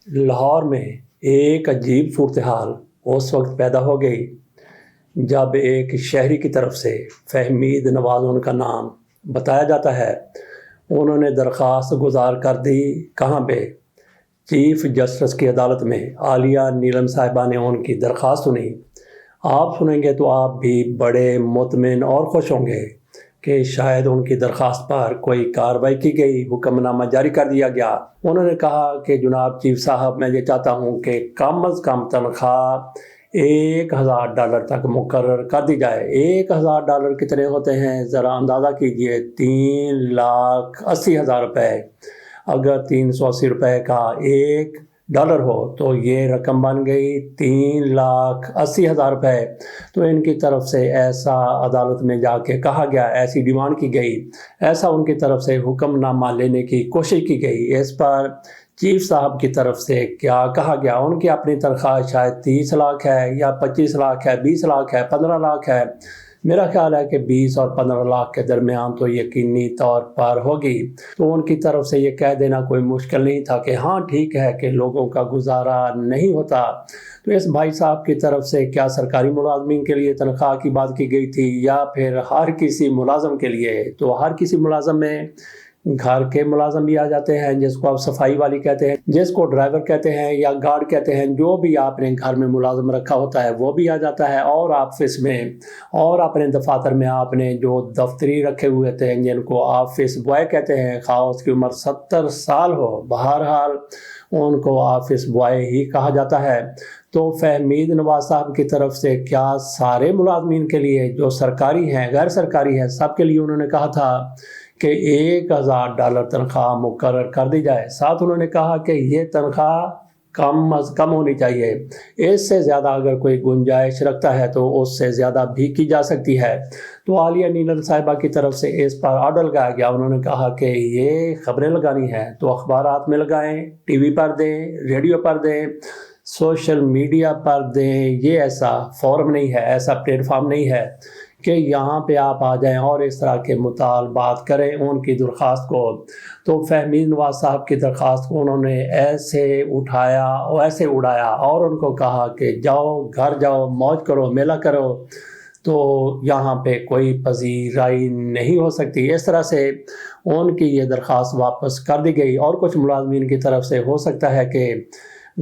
لاہور میں ایک عجیب صورتحال اس وقت پیدا ہو گئی جب ایک شہری کی طرف سے فہمید نواز ان کا نام بتایا جاتا ہے۔ انہوں نے درخواست گزار کر دی کہاں پہ؟ چیف جسٹس کی عدالت میں۔ عالیہ نیلم صاحبہ نے ان کی درخواست سنی۔ آپ سنیں گے تو آپ بھی بڑے مطمئن اور خوش ہوں گے کہ شاید ان کی درخواست پر کوئی کارروائی کی گئی، حکم نامہ جاری کر دیا گیا۔ انہوں نے کہا کہ جناب چیف صاحب، میں یہ چاہتا ہوں کہ کم از کم تنخواہ $1000 تک مقرر کر دی جائے۔ $1000 کتنے ہوتے ہیں ذرا اندازہ کیجئے، 3,80,000 روپے۔ اگر 380 روپے کا $1 ہو تو یہ رقم بن گئی 3,80,000 روپے۔ تو ان کی طرف سے ایسا عدالت میں جا کے کہا گیا، ایسی ڈیمانڈ کی گئی، ایسا ان کی طرف سے حکم نامہ لینے کی کوشش کی گئی۔ اس پر چیف صاحب کی طرف سے کیا کہا گیا؟ ان کی اپنی تنخواہ شاید 30 لاکھ ہے یا 25 لاکھ ہے، 20 لاکھ ہے، 15 لاکھ ہے۔ میرا خیال ہے کہ 20 اور 15 لاکھ کے درمیان تو یقینی طور پر ہوگی۔ تو ان کی طرف سے یہ کہہ دینا کوئی مشکل نہیں تھا کہ ہاں ٹھیک ہے کہ لوگوں کا گزارا نہیں ہوتا۔ تو اس بھائی صاحب کی طرف سے کیا سرکاری ملازمین کے لیے تنخواہ کی بات کی گئی تھی یا پھر ہر کسی ملازم کے لیے؟ تو ہر کسی ملازم میں گھر کے ملازم بھی آ جاتے ہیں، جس کو آپ صفائی والی کہتے ہیں، جس کو ڈرائیور کہتے ہیں یا گارڈ کہتے ہیں، جو بھی آپ نے گھر میں ملازم رکھا ہوتا ہے وہ بھی آ جاتا ہے۔ اور آفس میں اور اپنے دفاتر میں آپ نے جو دفتری رکھے ہوئے تھے جن کو آفس بوائے کہتے ہیں، خواہ اس کی عمر 70 سال ہو، بہرحال ان کو آفس بوائے ہی کہا جاتا ہے۔ تو فہمید نواز صاحب کی طرف سے کیا سارے ملازمین کے لیے جو سرکاری ہیں غیر سرکاری ہیں سب کے لیے انہوں نے کہا تھا کہ $1000 تنخواہ مقرر کر دی جائے؟ ساتھ انہوں نے کہا کہ یہ تنخواہ کم از کم ہونی چاہیے، اس سے زیادہ اگر کوئی گنجائش رکھتا ہے تو اس سے زیادہ بھی کی جا سکتی ہے۔ تو عالیہ نیلم صاحبہ کی طرف سے اس پر آرڈر لگایا گیا۔ انہوں نے کہا کہ یہ خبریں لگانی ہیں تو اخبارات میں لگائیں، ٹی وی پر دیں، ریڈیو پر دیں، سوشل میڈیا پر دیں۔ یہ ایسا فورم نہیں ہے، ایسا پلیٹ فارم نہیں ہے کہ یہاں پہ آپ آ جائیں اور اس طرح کے مطالبات کریں ان کی درخواست کو۔ تو فہمید نواز صاحب کی درخواست کو انہوں نے ایسے اٹھایا اور ایسے اڑایا اور ان کو کہا کہ جاؤ گھر جاؤ، موج کرو، میلہ کرو۔ تو یہاں پہ کوئی پذیرائی نہیں ہو سکتی۔ اس طرح سے ان کی یہ درخواست واپس کر دی گئی۔ اور کچھ ملازمین کی طرف سے ہو سکتا ہے کہ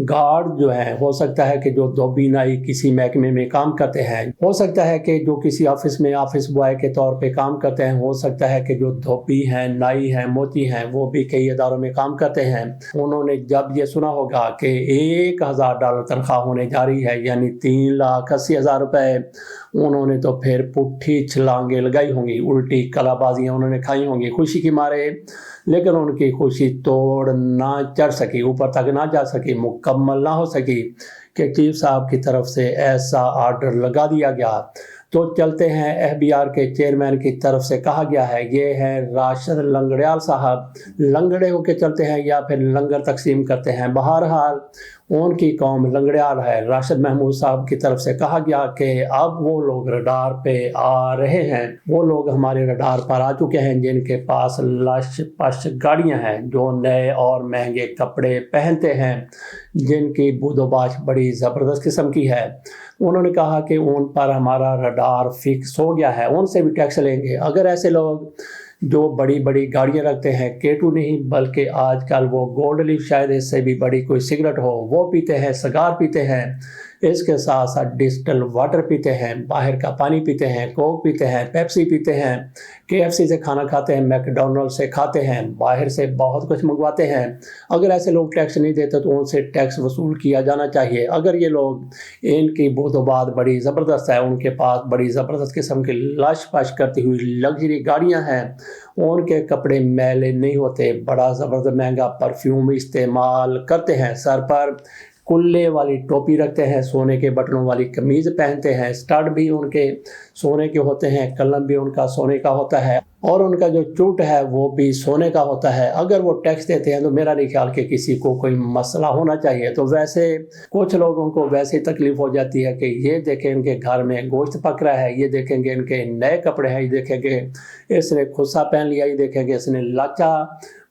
گارڈ جو ہیں، ہو سکتا ہے کہ جو دوبینائی کسی محکمے میں کام کرتے ہیں، ہو سکتا ہے کہ جو کسی آفس میں آفس بوائے کے طور پہ کام کرتے ہیں، ہو سکتا ہے کہ جو دھوبی ہیں، نائی ہیں، موتی ہیں، وہ بھی کئی اداروں میں کام کرتے ہیں۔ انہوں نے جب یہ سنا ہوگا کہ $1000 تنخواہ ہونے جا رہی ہے، یعنی 3,80,000 روپے، انہوں نے تو پھر پٹھی چھلانگیں لگائی ہوں گی، الٹی کلا بازیاں انہوں نے کھائی ہوں گی خوشی کے مارے۔ لیکن ان کی خوشی توڑ نہ چڑھ سکی، اوپر تک نہ جا سکی، مکمل نہ ہو سکی کہ چیف صاحب کی طرف سے ایسا آرڈر لگا دیا گیا۔ تو چلتے ہیں FBR کے چیئرمین کی طرف سے کہا گیا ہے، یہ ہے راشد لنگڑیال صاحب، لنگڑے ہو کے چلتے ہیں یا پھر لنگر تقسیم کرتے ہیں، بہرحال ان کی قوم لنگڑیال ہے۔ راشد محمود صاحب کی طرف سے کہا گیا کہ اب وہ لوگ رڈار پہ آ رہے ہیں، وہ لوگ ہمارے رڈار پر آ چکے ہیں جن کے پاس لش پش گاڑیاں ہیں، جو نئے اور مہنگے کپڑے پہنتے ہیں، جن کی بود و باش بڑی زبردست قسم کی ہے۔ انہوں نے کہا کہ ان پر ہمارا رڈار فکس ہو گیا ہے، ان سے بھی ٹیکس لیں گے۔ اگر ایسے لوگ جو بڑی بڑی گاڑیاں رکھتے ہیں، K2 نہیں بلکہ آج کل وہ گولڈ لیف، شاید اس سے بھی بڑی کوئی سگریٹ ہو، وہ پیتے ہیں، سگار پیتے ہیں، اس کے ساتھ ساتھ ڈسٹل واٹر پیتے ہیں، باہر کا پانی پیتے ہیں، کوک پیتے ہیں، پیپسی پیتے ہیں، KFC سے کھانا کھاتے ہیں، میکڈونلڈ سے کھاتے ہیں، باہر سے بہت کچھ منگواتے ہیں۔ اگر ایسے لوگ ٹیکس نہیں دیتے تو ان سے ٹیکس وصول کیا جانا چاہیے۔ اگر یہ لوگ، ان کی بود و باد بڑی زبردست ہے، ان کے پاس بڑی زبردست قسم کی لش پش کرتی ہوئی لگژری گاڑیاں ہیں، ان کے کپڑے میلے نہیں ہوتے، بڑا زبردست مہنگا پرفیوم استعمال کرتے ہیں، سر پر کلے والی ٹوپی رکھتے ہیں، سونے کے بٹنوں والی قمیض پہنتے ہیں، سٹڈ بھی ان کے سونے کے ہوتے ہیں، قلم بھی ان کا سونے کا ہوتا ہے، اور ان کا جو چوٹ ہے وہ بھی سونے کا ہوتا ہے۔ اگر وہ ٹیکس دیتے ہیں تو میرا نہیں خیال کہ کسی کو کوئی مسئلہ ہونا چاہیے۔ تو ویسے کچھ لوگوں کو ویسے تکلیف ہو جاتی ہے کہ یہ دیکھیں ان کے گھر میں گوشت پک رہا ہے، یہ دیکھیں گے ان کے نئے کپڑے ہیں، یہ دیکھیں گے اس نے کھسا پہن لیا، یہ دیکھیں گے اس نے لاچا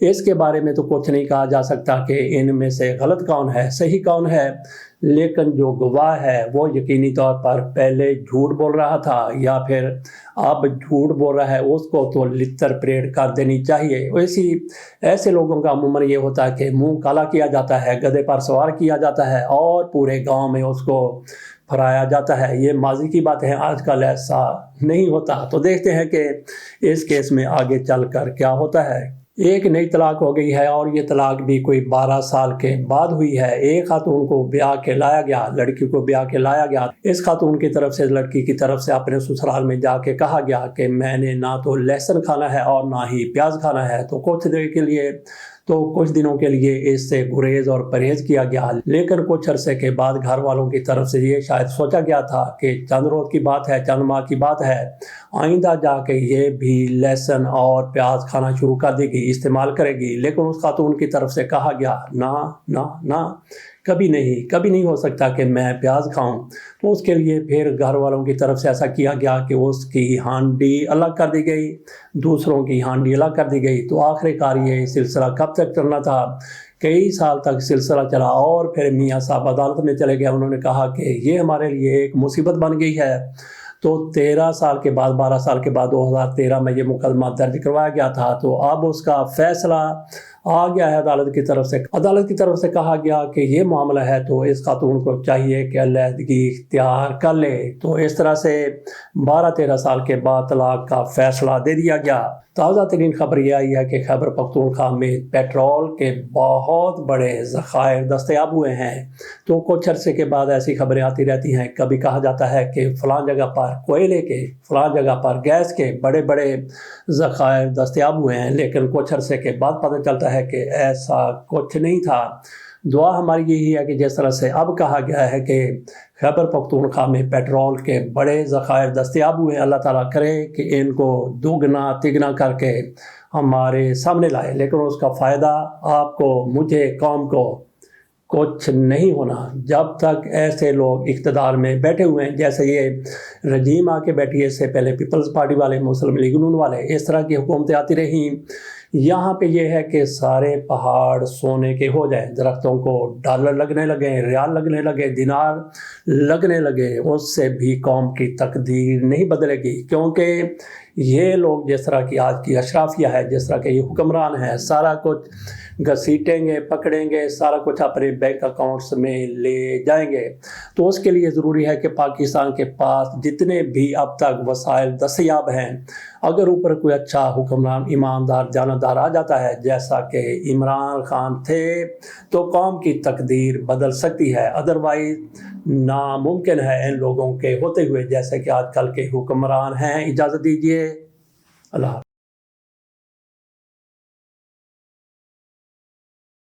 اس کے بارے میں تو کچھ نہیں کہا جا سکتا کہ ان میں سے غلط کون ہے صحیح کون ہے، لیکن جو گواہ ہے وہ یقینی طور پر پہلے جھوٹ بول رہا تھا یا پھر اب جھوٹ بول رہا ہے، اس کو تو لتر پریڈ کر دینی چاہیے۔ ایسے لوگوں کا عموماً یہ ہوتا ہے کہ منہ کالا کیا جاتا ہے، گدھے پر سوار کیا جاتا ہے اور پورے گاؤں میں اس کو پھرایا جاتا ہے۔ یہ ماضی کی بات ہے، آج کل ایسا نہیں ہوتا۔ تو دیکھتے ہیں کہ اس کیس میں آگے چل کر کیا ہوتا ہے۔ ایک نئی طلاق ہو گئی ہے اور یہ طلاق بھی کوئی 12 سال کے بعد ہوئی ہے۔ ایک خاتون کو بیاہ کے لایا گیا، لڑکی کو بیاہ کے لایا گیا۔ اس خاتون کی طرف سے لڑکی کی طرف سے اپنے سسرال میں جا کے کہا گیا کہ میں نے نہ تو لہسن کھانا ہے اور نہ ہی پیاز کھانا ہے، تو کچھ دنوں کے لیے اس سے گریز اور پرہیز کیا گیا۔ لیکن کچھ عرصے کے بعد گھر والوں کی طرف سے یہ شاید سوچا گیا تھا کہ چند روز کی بات ہے، چند ماہ کی بات ہے، آئندہ جا کے یہ بھی لہسن اور پیاز کھانا شروع کر دے گی، استعمال کرے گی۔ لیکن اس خاتون کی طرف سے کہا گیا نہ، کبھی نہیں ہو سکتا کہ میں پیاز کھاؤں۔ تو اس کے لیے پھر گھر والوں کی طرف سے ایسا کیا گیا کہ اس کی ہانڈی الگ کر دی گئی، دوسروں کی ہانڈی الگ کر دی گئی۔ تو آخر کار یہ سلسلہ کب تک چلنا تھا؟ کئی سال تک سلسلہ چلا اور پھر میاں صاحب عدالت میں چلے گئے۔ انہوں نے کہا کہ یہ ہمارے لیے ایک مصیبت بن گئی ہے۔ تو 13 سال کے بعد 12 سال کے بعد 2013 میں یہ مقدمہ درج کروایا گیا تھا۔ تو اب اس کا فیصلہ آ گیا ہے عدالت کی طرف سے کہا گیا کہ یہ معاملہ ہے تو اس خاتون کو چاہیے کہ علیحدگی اختیار کر لے۔ تو اس طرح سے 12-13 سال کے بعد طلاق کا فیصلہ دے دیا گیا۔ تازہ ترین خبر یہ آئی ہے کہ خیبر پختونخوا میں پیٹرول کے بہت بڑے ذخائر دستیاب ہوئے ہیں۔ تو کچھ عرصے کے بعد ایسی خبریں آتی رہتی ہیں، کبھی کہا جاتا ہے کہ فلاں جگہ پر کوئلے کے، فلاں جگہ پر گیس کے بڑے بڑے ذخائر دستیاب ہوئے ہیں، لیکن کچھ عرصے کے بعد پتہ چلتا ہے کہ ایسا کچھ نہیں تھا۔ دعا ہماری یہی ہے کہ جس طرح سے اب کہا گیا ہے کہ خیبر پختونخوا میں پیٹرول کے بڑے ذخائر دستیاب ہوئے ہیں، اللہ تعالیٰ کرے کہ ان کو دوگنا تگنا کر کے ہمارے سامنے لائے، لیکن اس کا فائدہ آپ کو، مجھے، قوم کو کچھ نہیں ہونا جب تک ایسے لوگ اقتدار میں بیٹھے ہوئے ہیں، جیسے یہ رجیم آ کے بیٹھی ہے، اس سے پہلے پیپلز پارٹی والے، مسلم لیگ نون والے، اس طرح کی حکومتیں آتی رہیں۔ یہاں پہ یہ ہے کہ سارے پہاڑ سونے کے ہو جائیں، درختوں کو ڈالر لگنے لگے، ریال لگنے لگے، دینار لگنے لگے، اس سے بھی قوم کی تقدیر نہیں بدلے گی، کیونکہ یہ لوگ جس طرح کی آج کی اشرافیہ ہے، جس طرح کے یہ حکمران ہیں، سارا کچھ گھسیٹیں گے، پکڑیں گے، سارا کچھ اپنے بینک اکاؤنٹس میں لے جائیں گے۔ تو اس کے لیے ضروری ہے کہ پاکستان کے پاس جتنے بھی اب تک وسائل دستیاب ہیں، اگر اوپر کوئی اچھا حکمران، ایماندار، جانبدار آ جاتا ہے جیسا کہ عمران خان تھے، تو قوم کی تقدیر بدل سکتی ہے۔ ادروائز ناممکن ہے ان لوگوں کے ہوتے ہوئے جیسے کہ آج کل کے حکمران ہیں۔ اجازت دیجیے، اللہ حافظ۔